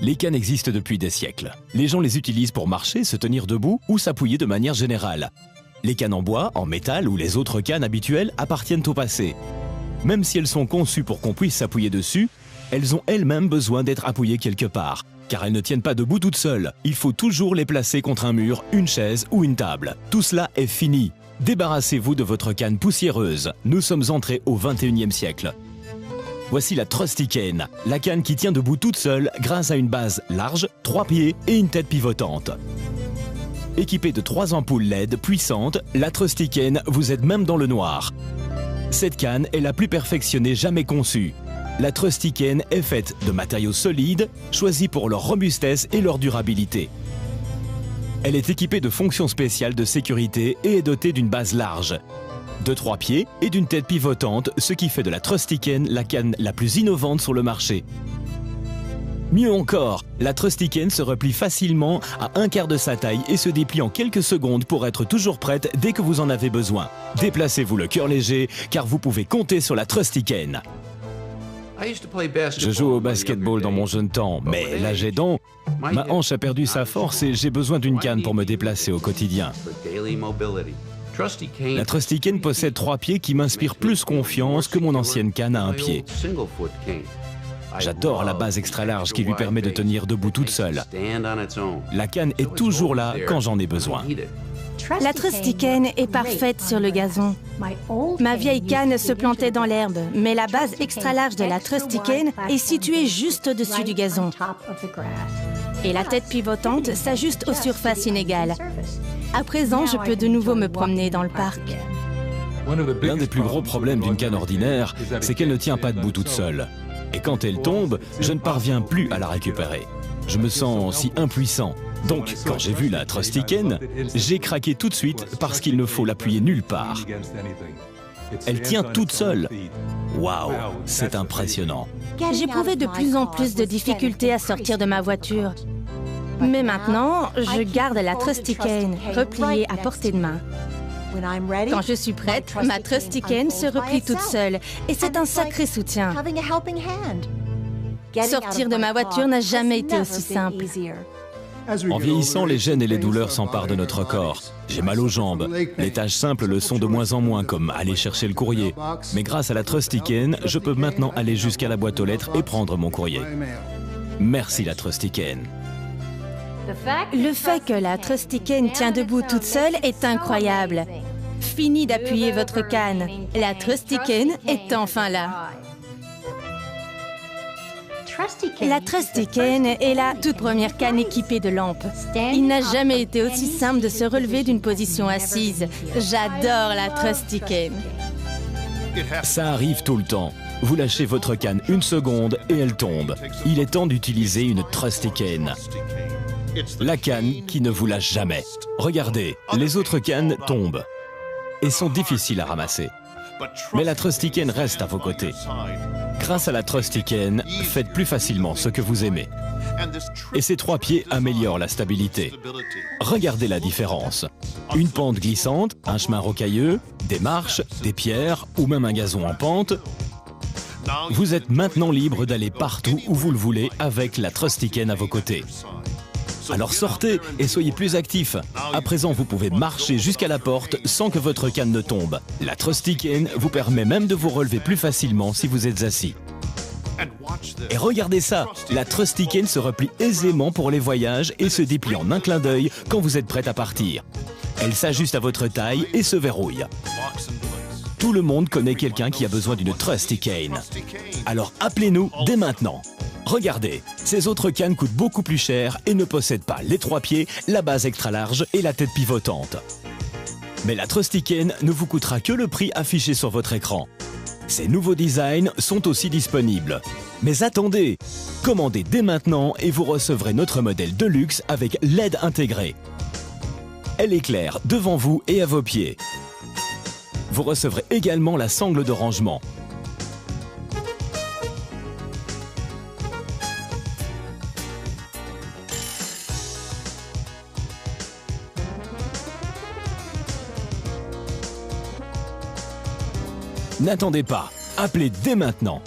Les cannes existent depuis des siècles. Les gens les utilisent pour marcher, se tenir debout ou s'appuyer de manière générale. Les cannes en bois, en métal ou les autres cannes habituelles appartiennent au passé. Même si elles sont conçues pour qu'on puisse s'appuyer dessus, elles ont elles-mêmes besoin d'être appuyées quelque part. Car elles ne tiennent pas debout toutes seules. Il faut toujours les placer contre un mur, une chaise ou une table. Tout cela est fini. Débarrassez-vous de votre canne poussiéreuse. Nous sommes entrés au 21e siècle. Voici la Trusty Cane, la canne qui tient debout toute seule grâce à une base large, 3 pieds et une tête pivotante. Équipée de 3 ampoules LED puissantes, la Trusty Cane vous aide même dans le noir. Cette canne est la plus perfectionnée jamais conçue. La Trusty Cane est faite de matériaux solides, choisis pour leur robustesse et leur durabilité. Elle est équipée de fonctions spéciales de sécurité et est dotée d'une base large, de 3 pieds et d'une tête pivotante, ce qui fait de la Trusty Cane la canne la plus innovante sur le marché. Mieux encore, la Trusty Cane se replie facilement à 1/4 de sa taille et se déplie en quelques secondes pour être toujours prête dès que vous en avez besoin. Déplacez-vous le cœur léger, car vous pouvez compter sur la Trusty Cane. Je joue au basketball dans mon jeune temps, mais l'âge aidant, ma hanche a perdu sa force et j'ai besoin d'une canne pour me déplacer au quotidien. La Trusty Cane possède 3 pieds qui m'inspirent plus confiance que mon ancienne canne à 1 pied. J'adore la base extra large qui lui permet de tenir debout toute seule. La canne est toujours là quand j'en ai besoin. La Trusty Cane est parfaite sur le gazon. Ma vieille canne se plantait dans l'herbe, mais la base extra large de la Trusty Cane est située juste au-dessus du gazon. Et la tête pivotante s'ajuste aux surfaces inégales. À présent, je peux de nouveau me promener dans le parc. L'un des plus gros problèmes d'une canne ordinaire, c'est qu'elle ne tient pas debout toute seule. Et quand elle tombe, je ne parviens plus à la récupérer. Je me sens si impuissant. Donc, quand j'ai vu la Trusty Cane, j'ai craqué tout de suite parce qu'il ne faut l'appuyer nulle part. Elle tient toute seule. Waouh, c'est impressionnant. J'éprouvais de plus en plus de difficultés à sortir de ma voiture. Mais maintenant, je garde la Trusty Cane repliée à portée de main. Quand je suis prête, ma Trusty Cane se replie toute seule et c'est un sacré soutien. Sortir de ma voiture n'a jamais été aussi simple. En vieillissant, les gênes et les douleurs s'emparent de notre corps. J'ai mal aux jambes. Les tâches simples le sont de moins en moins, comme aller chercher le courrier. Mais grâce à la Trusty Cane, je peux maintenant aller jusqu'à la boîte aux lettres et prendre mon courrier. Merci la Trusty Cane. Le fait que la Trusty Cane tient debout toute seule est incroyable. Fini d'appuyer votre canne. La Trusty Cane est enfin là. La Trusty Cane est la toute première canne équipée de lampes. Il n'a jamais été aussi simple de se relever d'une position assise. J'adore la Trusty Cane. Ça arrive tout le temps. Vous lâchez votre canne une seconde et elle tombe. Il est temps d'utiliser une Trusty Cane. La canne qui ne vous lâche jamais. Regardez, les autres cannes tombent et sont difficiles à ramasser. Mais la Trusty Cane reste à vos côtés. Grâce à la Trusty Cane, faites plus facilement ce que vous aimez. Et ces 3 pieds améliorent la stabilité. Regardez la différence. Une pente glissante, un chemin rocailleux, des marches, des pierres ou même un gazon en pente. Vous êtes maintenant libre d'aller partout où vous le voulez avec la Trusty Cane à vos côtés. Alors sortez et soyez plus actifs. À présent, vous pouvez marcher jusqu'à la porte sans que votre canne ne tombe. La Trusty Cane vous permet même de vous relever plus facilement si vous êtes assis. Et regardez ça, la Trusty Cane se replie aisément pour les voyages et se déplie en un clin d'œil quand vous êtes prêt à partir. Elle s'ajuste à votre taille et se verrouille. Tout le monde connaît quelqu'un qui a besoin d'une Trusty Cane. Alors appelez-nous dès maintenant. Regardez, ces autres cannes coûtent beaucoup plus cher et ne possèdent pas les 3 pieds, la base extra large et la tête pivotante. Mais la Trusty Cane ne vous coûtera que le prix affiché sur votre écran. Ces nouveaux designs sont aussi disponibles. Mais attendez, commandez dès maintenant et vous recevrez notre modèle de luxe avec LED intégré. Elle éclaire devant vous et à vos pieds. Vous recevrez également la sangle de rangement. N'attendez pas, appelez dès maintenant.